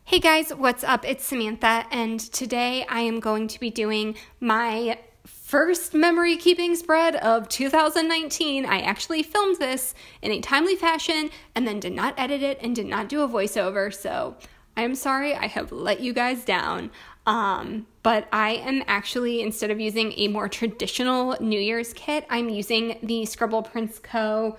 Hey guys, what's up? It's Samantha, and today I am going to be doing my first memory keeping spread of 2019. I actually filmed this in a timely fashion and then did not edit it and did not do a voiceover, so I'm sorry I have let you guys down. But I am actually, instead of using a more traditional New Year's kit, I'm using the Scribble Prince Co.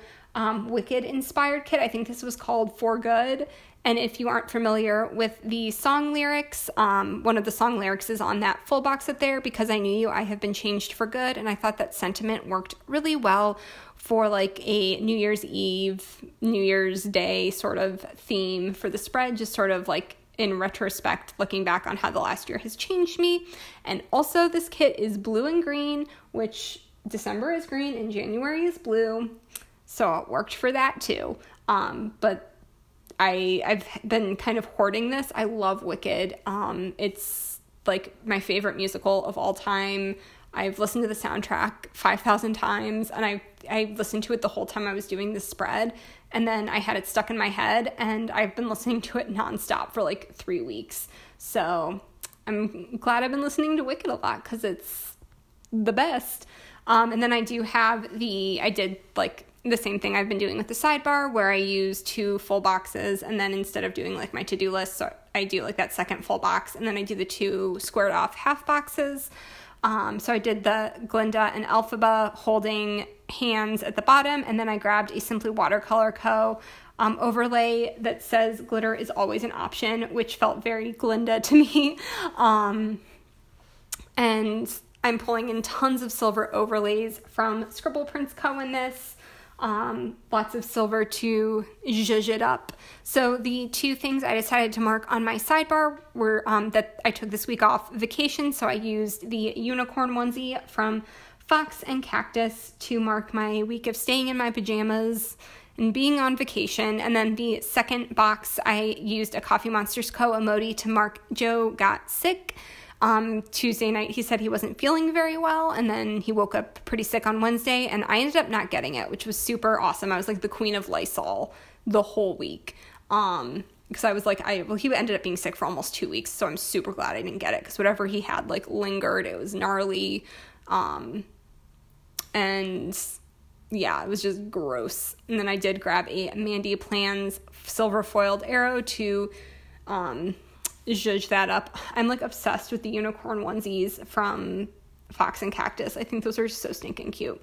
Wicked inspired kit. I think this was called For Good. And if you aren't familiar with the song lyrics, one of the song lyrics is on that full box up there, because I knew you, I have been changed for good. And I thought that sentiment worked really well for like a New Year's Eve, New Year's Day sort of theme for the spread, just sort of like in retrospect, looking back on how the last year has changed me. And also this kit is blue and green, which December is green and January is blue. So it worked for that too. But I've been kind of hoarding this. I love Wicked. It's like my favorite musical of all time. I've listened to the soundtrack 5,000 times, and I listened to it the whole time I was doing this spread. And then I had it stuck in my head, and I've been listening to it nonstop for like 3 weeks. So I'm glad I've been listening to Wicked a lot, because it's the best. And then I did like the same thing I've been doing with the sidebar, where I use 2 full boxes, and then instead of doing like my to-do list, so I do like that second full box, and then I do the 2 squared off half boxes. So I did the Glinda and Elphaba holding hands at the bottom, and then I grabbed a Simply Watercolor Co. Overlay that says glitter is always an option, which felt very Glinda to me. And I'm pulling in tons of silver overlays from Scribble Prince Co. in this. Lots of silver to zhuzh it up. So the 2 things I decided to mark on my sidebar were that I took this week off vacation, so I used the unicorn onesie from Fox and Cactus to mark my week of staying in my pajamas and being on vacation. And then the second box, I used a Coffee Monsters Co. emoji to mark Joe got sick. Tuesday night, he said he wasn't feeling very well, and then he woke up pretty sick on Wednesday, and I ended up not getting it, which was super awesome. I was like the queen of Lysol the whole week, because I was like, he ended up being sick for almost 2 weeks, so I'm super glad I didn't get it, because whatever he had, like, lingered. It was gnarly, and yeah, it was just gross. And then I did grab a Mandy Plans silver foiled arrow to, zhuzh that up. I'm like obsessed with the unicorn onesies from Fox and Cactus. I think those are so stinking cute.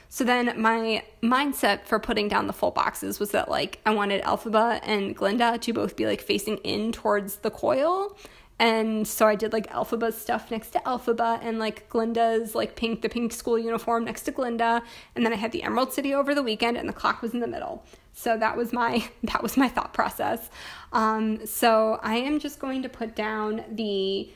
So then my mindset for putting down the full boxes was that like I wanted Elphaba and Glinda to both be like facing in towards the coil. And so I did like Elphaba's stuff next to Elphaba, and like Glinda's like the pink school uniform next to Glinda. And then I had the Emerald City over the weekend, and the clock was in the middle. So that was my thought process. So I am just going to put down the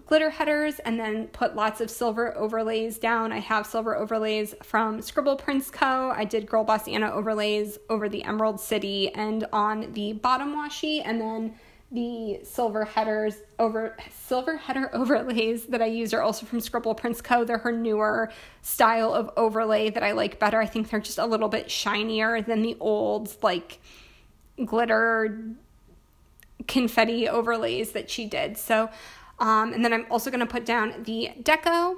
glitter headers and then put lots of silver overlays down. I have silver overlays from Scribble Prince Co. I did Girl Boss Anna overlays over the Emerald City and on the bottom washi, and then the silver header overlays that I use are also from Scribble Prince Co. They're her newer style of overlay that I like better. I think they're just a little bit shinier than the old like glitter confetti overlays that she did. So, and then I'm also going to put down the deco.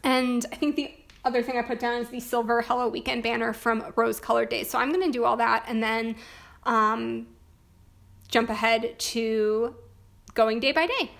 And I think the other thing I put down is the silver Hello Weekend banner from Rose Colored Days. So I'm going to do all that, and then, jump ahead to going day by day.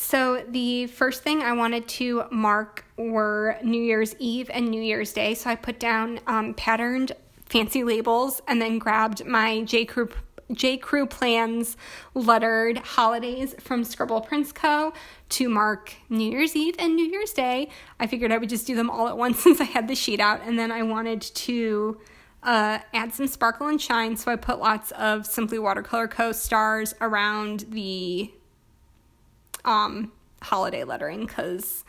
So the first thing I wanted to mark were New Year's Eve and New Year's Day. So I put down patterned fancy labels and then grabbed my J. Crew Plans lettered holidays from Scribble Prints Co. to mark New Year's Eve and New Year's Day. I figured I would just do them all at once since I had the sheet out, and then I wanted to add some sparkle and shine, so I put lots of Simply Watercolor Co. stars around the holiday lettering, because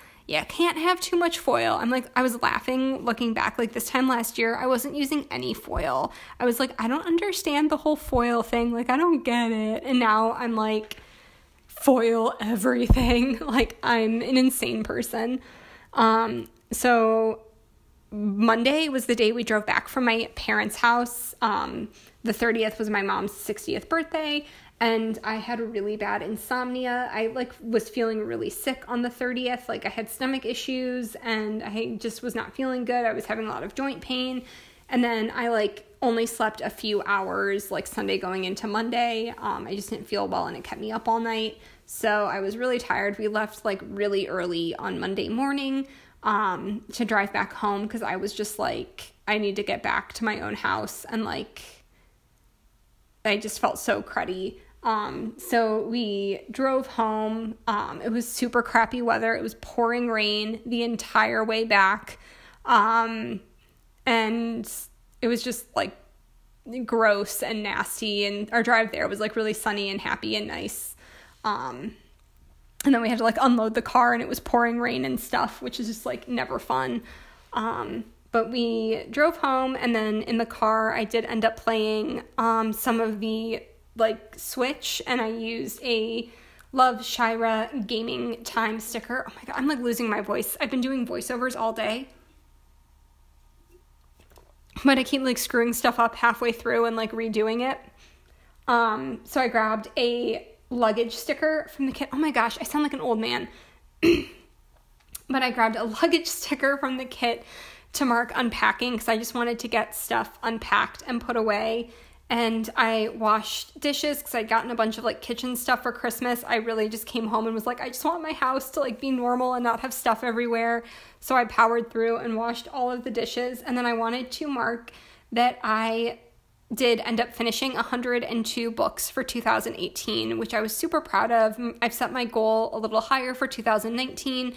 can't have too much foil. I was laughing looking back, this time last year, I wasn't using any foil. I was like, I don't understand the whole foil thing. I don't get it. And now I'm foil everything. I'm an insane person. So Monday was the day we drove back from my parents' house. The 30th was my mom's 60th birthday, and I had really bad insomnia. I was feeling really sick on the 30th. I had stomach issues and I just was not feeling good. I was having a lot of joint pain. And then I only slept a few hours Sunday going into Monday. I just didn't feel well and it kept me up all night. So I was really tired. We left really early on Monday morning to drive back home because I was just I need to get back to my own house, and I just felt so cruddy. So we drove home. It was super crappy weather. It was pouring rain the entire way back. And it was just gross and nasty. And our drive there was really sunny and happy and nice. And then we had to unload the car, and it was pouring rain and stuff, which is just never fun. But we drove home, and then in the car I did end up playing some of the Switch, and I used a Love Shira gaming time sticker. Oh my god, I'm losing my voice. I've been doing voiceovers all day, but I keep screwing stuff up halfway through and redoing it. So I grabbed a luggage sticker from the kit. Oh my gosh, I sound like an old man. But I grabbed a luggage sticker from the kit to mark unpacking because I just wanted to get stuff unpacked and put away. And I washed dishes because I'd gotten a bunch of kitchen stuff for Christmas. I really just came home and was I just want my house to be normal and not have stuff everywhere. So I powered through and washed all of the dishes. And then I wanted to mark that I did end up finishing 102 books for 2018, which I was super proud of. I've set my goal a little higher for 2019.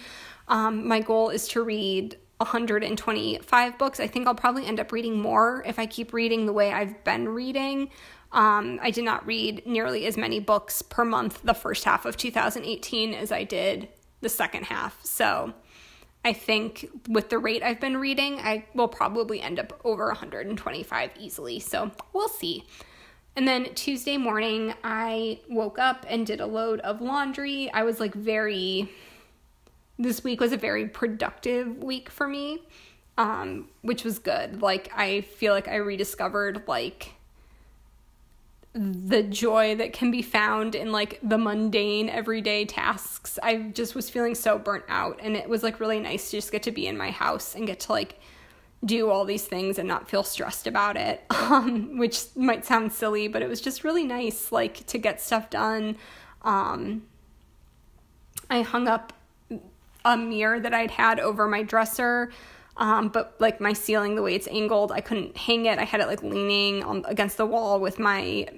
My goal is to read 125 books. I think I'll probably end up reading more if I keep reading the way I've been reading. I did not read nearly as many books per month the first half of 2018 as I did the second half. So I think with the rate I've been reading, I will probably end up over 125 easily. So we'll see. And then Tuesday morning, I woke up and did a load of laundry. I was this week was a very productive week for me, which was good. I feel I rediscovered, the joy that can be found in, the mundane, everyday tasks. I just was feeling so burnt out, and it was, really nice to just get to be in my house and get to, do all these things and not feel stressed about it, which might sound silly, but it was just really nice, to get stuff done. I hung up a mirror that I'd had over my dresser, but my ceiling, the way it's angled, I couldn't hang it. I had it leaning against the wall with my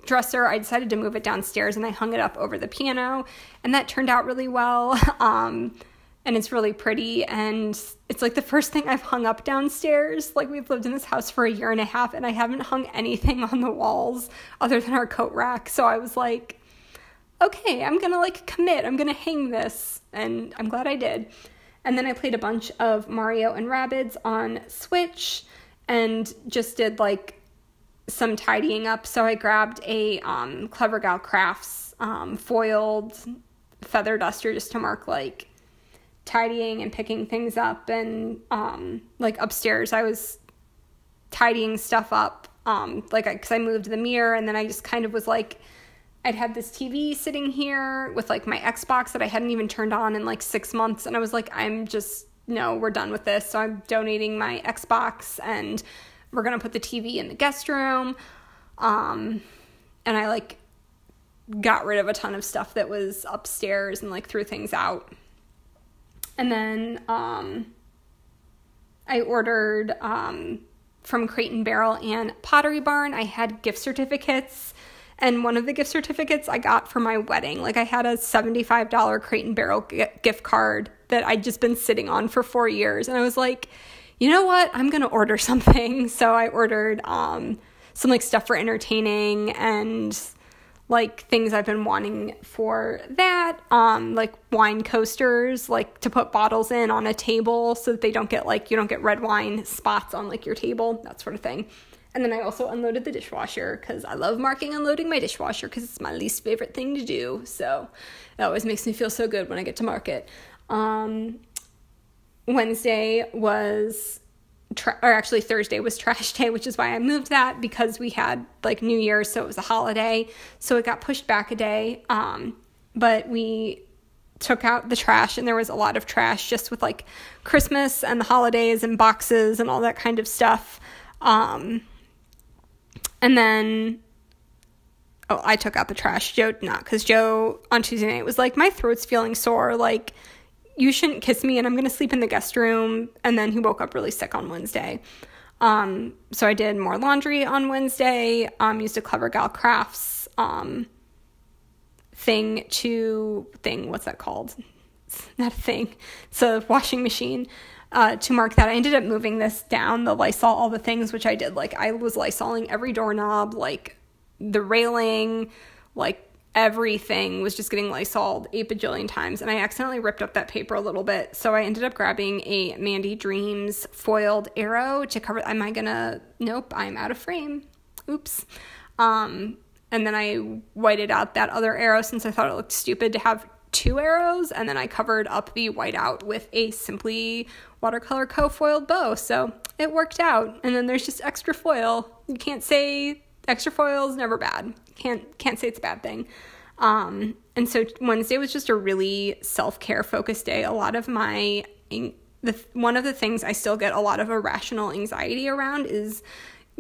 dresser. I decided to move it downstairs, and I hung it up over the piano, and that turned out really well. And it's really pretty, and it's the first thing I've hung up downstairs. We've lived in this house for a year and a half, and I haven't hung anything on the walls other than our coat rack. So I was okay, I'm gonna commit. I'm gonna hang this, and I'm glad I did. And then I played a bunch of Mario and Rabbids on Switch and just did some tidying up. So I grabbed a Clever Gal Crafts foiled feather duster just to mark tidying and picking things up. And upstairs I was tidying stuff up because I moved the mirror, and then I just kind of was I'd had this TV sitting here with my Xbox that I hadn't even turned on in 6 months. And I was no, we're done with this. So I'm donating my Xbox, and we're going to put the TV in the guest room. And I got rid of a ton of stuff that was upstairs and like threw things out. And then I ordered from Crate and Barrel and Pottery Barn. I had gift certificates, and one of the gift certificates I got for my wedding. Like, I had a $75 Crate and Barrel gift card that I'd just been sitting on for 4 years, and I was like, you know what, I'm gonna order something. So I ordered some like stuff for entertaining and like things I've been wanting for that, like wine coasters, like to put bottles in on a table so that they don't get like, you don't get red wine spots on like your table, that sort of thing. And then I also unloaded the dishwasher because I love marking unloading my dishwasher because it's my least favorite thing to do. So it always makes me feel so good when I get to mark it. Wednesday was Thursday was trash day, which is why I moved that, because we had like New Year's, so it was a holiday, so it got pushed back a day. But we took out the trash, and there was a lot of trash just with like Christmas and the holidays and boxes and all that kind of stuff. And then I took out the trash. Joe did not, because Joe on Tuesday night was like, my throat's feeling sore, like, you shouldn't kiss me and I'm going to sleep in the guest room. And then he woke up really sick on Wednesday. So I did more laundry on Wednesday, used a Clever Gal Crafts, what's that called? It's not a thing. It's a washing machine, to mark that. I ended up moving this down, the Lysol, all the things, which I did. Like, I was Lysoling every doorknob, like the railing, like everything was just getting Lysoled 8 bajillion times, and I accidentally ripped up that paper a little bit, so I ended up grabbing a Mandy Dreams foiled arrow to cover. Nope, I'm out of frame. Oops. And then I whited out that other arrow since I thought it looked stupid to have 2 arrows, and then I covered up the whiteout with a Simply Watercolor co-foiled bow, so it worked out. And then there's just extra foil. You can't say extra foil is never bad. Can't say it's a bad thing. And so Wednesday was just a really self-care focused day. A lot of one of the things I still get a lot of irrational anxiety around is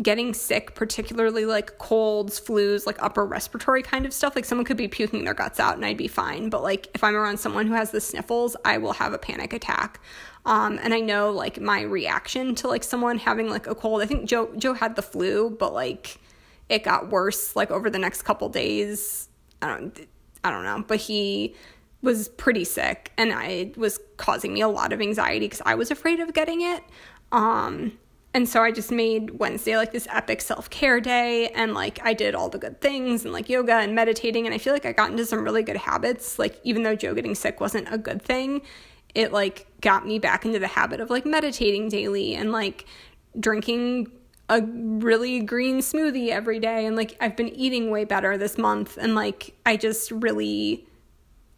getting sick, particularly like colds, flus, like upper respiratory kind of stuff. Like, someone could be puking their guts out and I'd be fine. But like, if I'm around someone who has the sniffles, I will have a panic attack. And I know like my reaction to like someone having like a cold, I think Joe had the flu, but like, it got worse, like, over the next couple days. I don't know, but he was pretty sick, and it was causing me a lot of anxiety because I was afraid of getting it. And so I just made Wednesday, like, this epic self-care day, and, like, I did all the good things, and, like, yoga and meditating, and I feel like I got into some really good habits. Like, even though Joe getting sick wasn't a good thing, it, like, got me back into the habit of, like, meditating daily and, like, drinking a really green smoothie every day, and like, I've been eating way better this month, and like, I just really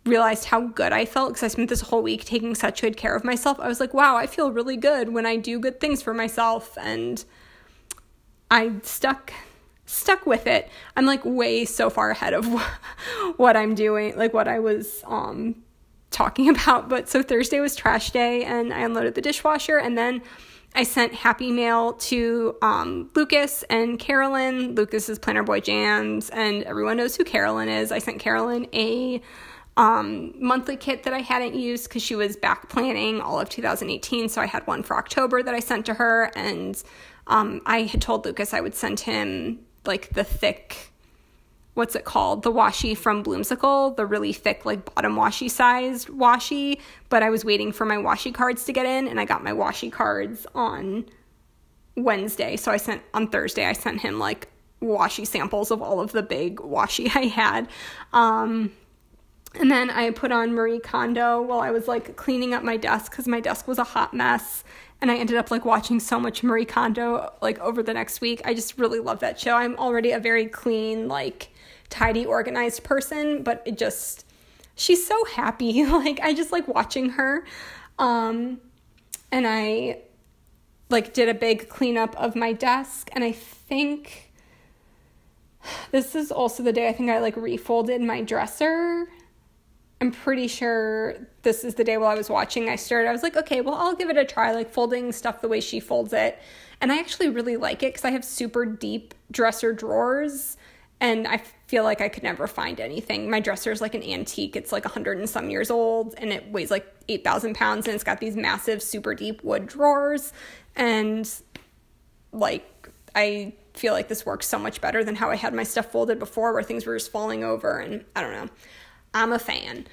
realized how good I felt because I spent this whole week taking such good care of myself. I was like, wow, I feel really good when I do good things for myself, and I stuck with it. I'm like way so far ahead of what I'm doing, like what I was talking about. But so Thursday was trash day, and I unloaded the dishwasher, and then I sent happy mail to Lucas and Carolyn. Lucas is Planner Boy Jams, and everyone knows who Carolyn is. I sent Carolyn a monthly kit that I hadn't used because she was back planning all of 2018, so I had one for October that I sent to her, and I had told Lucas I would send him like the thick, what's it called? The washi from Bloomsicle, the really thick, like bottom washi sized washi, but I was waiting for my washi cards to get in, and I got my washi cards on Wednesday. So on Thursday, I sent him like washi samples of all of the big washi I had. And then I put on Marie Kondo while I was like cleaning up my desk because my desk was a hot mess. And I ended up like watching so much Marie Kondo like over the next week. I just really love that show. I'm already a very clean, like tidy, organized person, but she's so happy. Like, I just like watching her. And I like did a big cleanup of my desk, and I think this is also the day I think I like refolded my dresser. I'm pretty sure this is the day while I was watching I was like, okay, well, I'll give it a try, like folding stuff the way she folds it. And I actually really like it because I have super deep dresser drawers, and I feel like I could never find anything. My dresser is like an antique. It's like 100 and some years old, and it weighs like 8,000 pounds, and it's got these massive, super deep wood drawers. And like, I feel like this works so much better than how I had my stuff folded before, where things were just falling over, and I don't know. I'm a fan.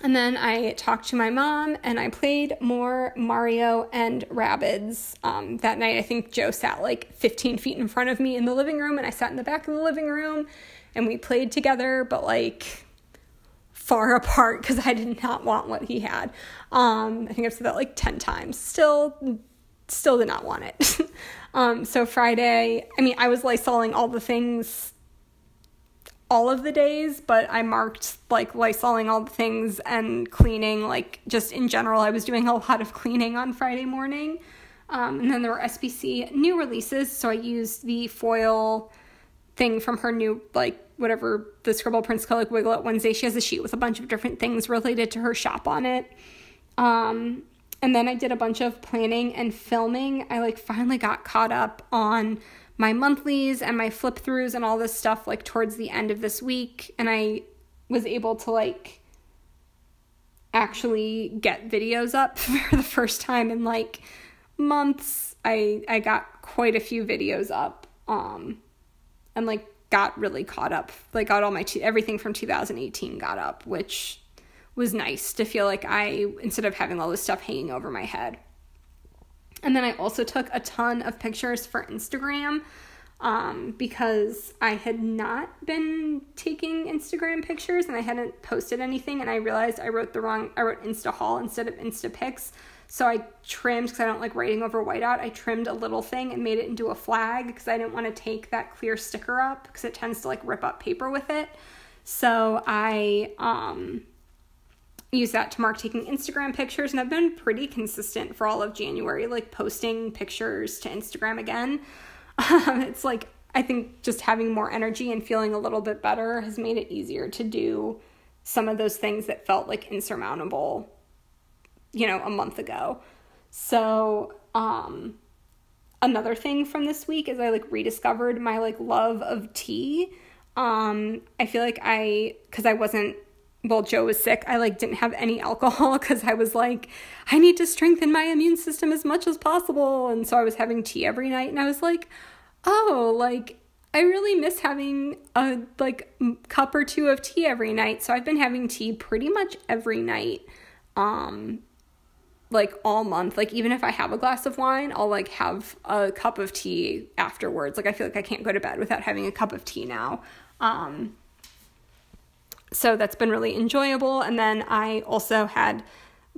And then I talked to my mom, and I played more Mario and Rabbids. That night, I think Joe sat like 15 feet in front of me in the living room, and I sat in the back of the living room, and we played together, but like far apart because I did not want what he had. I think I've said that like 10 times. Still did not want it. So Friday, I mean, I was Lysoling all the things all of the days, but I marked like Lysoling all the things and cleaning, like just in general. I was doing a lot of cleaning on Friday morning. And then there were SBC new releases, so I used the foil thing from her new, like, whatever, the Scribble Prince Co. like Wiggle It Wednesday. She has a sheet with a bunch of different things related to her shop on it. And then I did a bunch of planning and filming. I like finally got caught up on my monthlies and my flip throughs and all this stuff like towards the end of this week, and I was able to like actually get videos up for the first time in like months. I got quite a few videos up and like got really caught up, like got all my everything from 2018 got up, which was nice to feel like I, instead of having all this stuff hanging over my head. And then I also took a ton of pictures for Instagram because I had not been taking Instagram pictures and I hadn't posted anything, and I realized I wrote Insta haul instead of Insta pics. So I trimmed, because I don't like writing over whiteout, I trimmed a little thing and made it into a flag because I didn't want to take that clear sticker up because it tends to like rip up paper with it. So I use that to mark taking Instagram pictures, and I've been pretty consistent for all of January, like posting pictures to Instagram again. It's like, I think just having more energy and feeling a little bit better has made it easier to do some of those things that felt like insurmountable, you know, a month ago. So, another thing from this week is I like rediscovered my like love of tea. I feel like because I wasn't, well, Joe was sick, I like didn't have any alcohol because I was like, I need to strengthen my immune system as much as possible. And so I was having tea every night, and I was like, oh, like I really miss having a like cup or two of tea every night. So I've been having tea pretty much every night, like all month. Like even if I have a glass of wine, I'll like have a cup of tea afterwards. Like I feel like I can't go to bed without having a cup of tea now. So that's been really enjoyable. And then I also had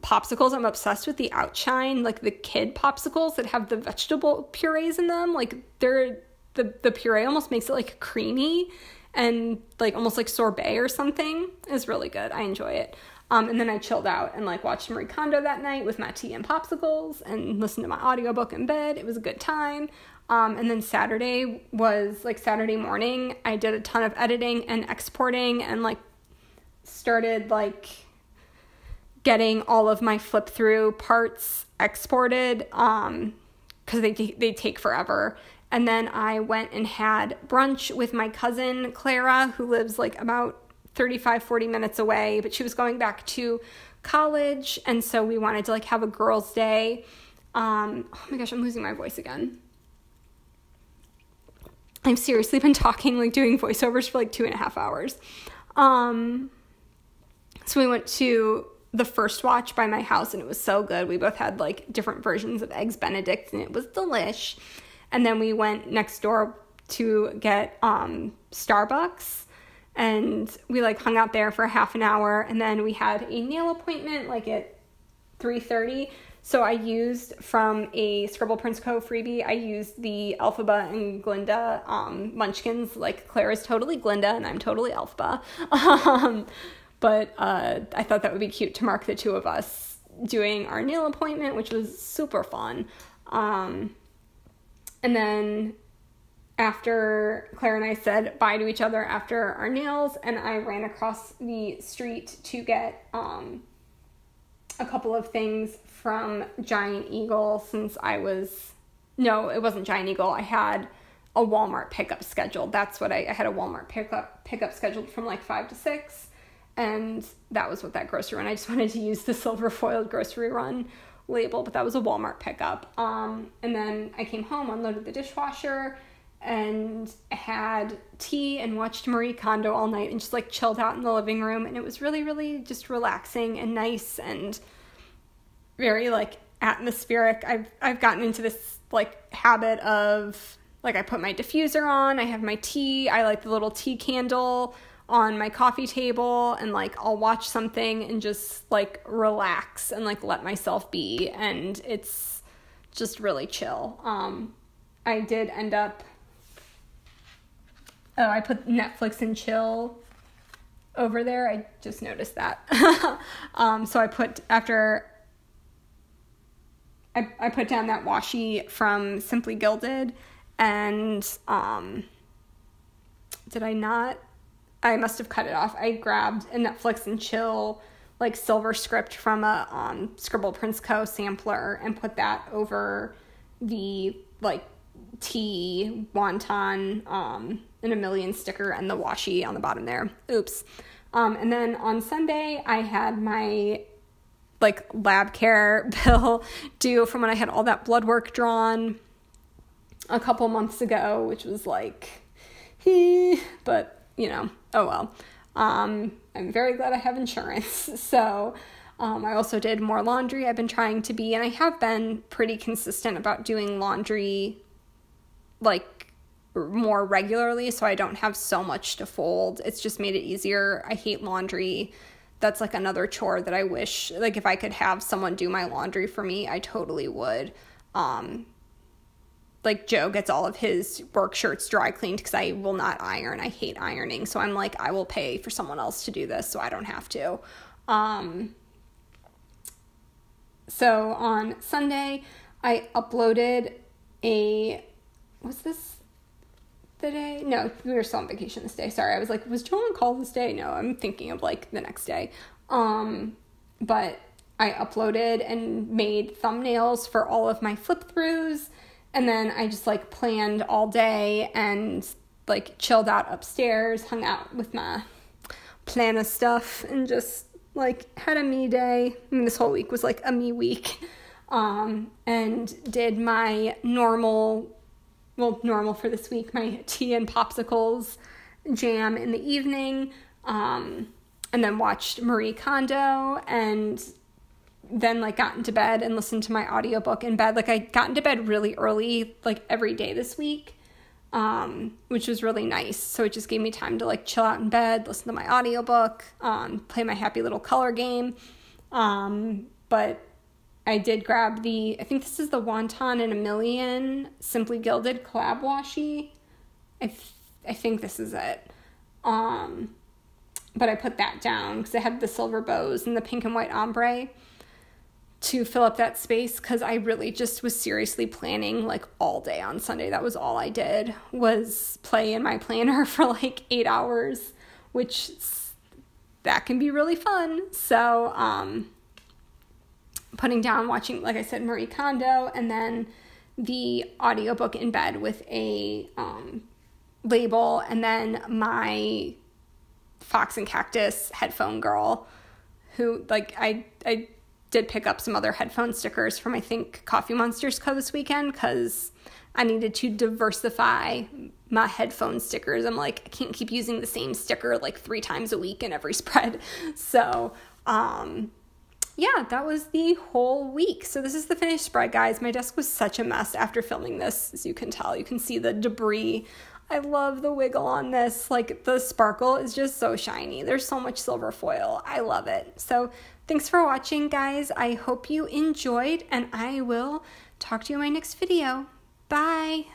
popsicles. I'm obsessed with the Outshine, like the kid popsicles that have the vegetable purees in them. Like the puree almost makes it like creamy and like almost like sorbet or something. It's really good. I enjoy it. And then I chilled out and like watched Marie Kondo that night with my tea and popsicles and listened to my audiobook in bed. It was a good time. And then Saturday morning, I did a ton of editing and exporting and like started like getting all of my flip through parts exported because they take forever. And then I went and had brunch with my cousin Clara, who lives like about 35-40 minutes away, but she was going back to college, and so we wanted to like have a girls' day. Oh my gosh, I'm losing my voice again. I've seriously been talking, like doing voiceovers for like 2.5 hours. So we went to the First Watch by my house, and it was so good. We both had like different versions of Eggs Benedict, and it was delish. And then we went next door to get Starbucks, and we like hung out there for half an hour, and then we had a nail appointment like at 3:30. So I used from a Scribble Prince Co. freebie, I used the Elphaba and Glinda munchkins. Like Clara's totally Glinda and I'm totally Elphaba. But I thought that would be cute to mark the two of us doing our nail appointment, which was super fun. And then after Claire and I said bye to each other after our nails, and I ran across the street to get a couple of things from Giant Eagle, since it wasn't Giant Eagle. I had a Walmart pickup scheduled. That's what I had a Walmart pickup scheduled from like 5 to 6. And that was what that grocery run. I just wanted to use the silver foiled grocery run label, but that was a Walmart pickup. And then I came home, unloaded the dishwasher, and had tea and watched Marie Kondo all night and just like chilled out in the living room. And it was really, really just relaxing and nice and very like atmospheric. I've gotten into this like habit of like I put my diffuser on, I have my tea, I like the little tea candle on my coffee table, and like I'll watch something and just like relax and like let myself be, and it's just really chill. I did end up I put Netflix and chill over there. I just noticed that. So I put after I put down that washi from Simply Gilded, and did I not? I must have cut it off. I grabbed a Netflix and chill like silver script from a Scribble Prince Co. sampler and put that over the like tea, wonton, and a million sticker and the washi on the bottom there. Oops. And then on Sunday, I had my like lab care bill due from when I had all that blood work drawn a couple months ago, which was like, but you know, oh well. I'm very glad I have insurance. So, I also did more laundry. I've been trying to be, and I have been pretty consistent about doing laundry like more regularly, so I don't have so much to fold. It's just made it easier. I hate laundry. That's like another chore that I wish, like if I could have someone do my laundry for me, I totally would. Like Joe gets all of his work shirts dry cleaned because I will not iron. I hate ironing. So I'm like, I will pay for someone else to do this so I don't have to. So on Sunday, I uploaded was this the day? No, we were still on vacation this day. Sorry, I was like, was Joe on call this day? No, I'm thinking of like the next day. But I uploaded and made thumbnails for all of my flip throughs. And then I just like planned all day and like chilled out upstairs, hung out with my plan of stuff, and just like had a me day. I mean, this whole week was like a me week. And did my normal for this week, my tea and popsicles jam in the evening. And then watched Marie Kondo, and then like got into bed and listened to my audiobook in bed. Like I got into bed really early, like every day this week, which was really nice. So it just gave me time to like chill out in bed, listen to my audiobook, play my happy little color game. But I did grab I think this is the Wonton and a Million Simply Gilded collab washi. I think this is it. But I put that down because it had the silver bows and the pink and white ombre to fill up that space, because I really just was seriously planning like all day on Sunday. That was all I did, was play in my planner for like 8 hours, which that can be really fun. So putting down, watching, like I said, Marie Kondo, and then the audiobook in bed with a label, and then my Fox and Cactus headphone girl, who like I did pick up some other headphone stickers from I think Coffee Monsters Co. this weekend, because I needed to diversify my headphone stickers. I'm like, I can't keep using the same sticker like 3 times a week in every spread. So yeah, that was the whole week. So this is the finished spread, guys. My desk was such a mess after filming this, as you can tell. You can see the debris. I love the wiggle on this. Like, the sparkle is just so shiny. There's so much silver foil. I love it. So thanks for watching, guys. I hope you enjoyed, and I will talk to you in my next video. Bye.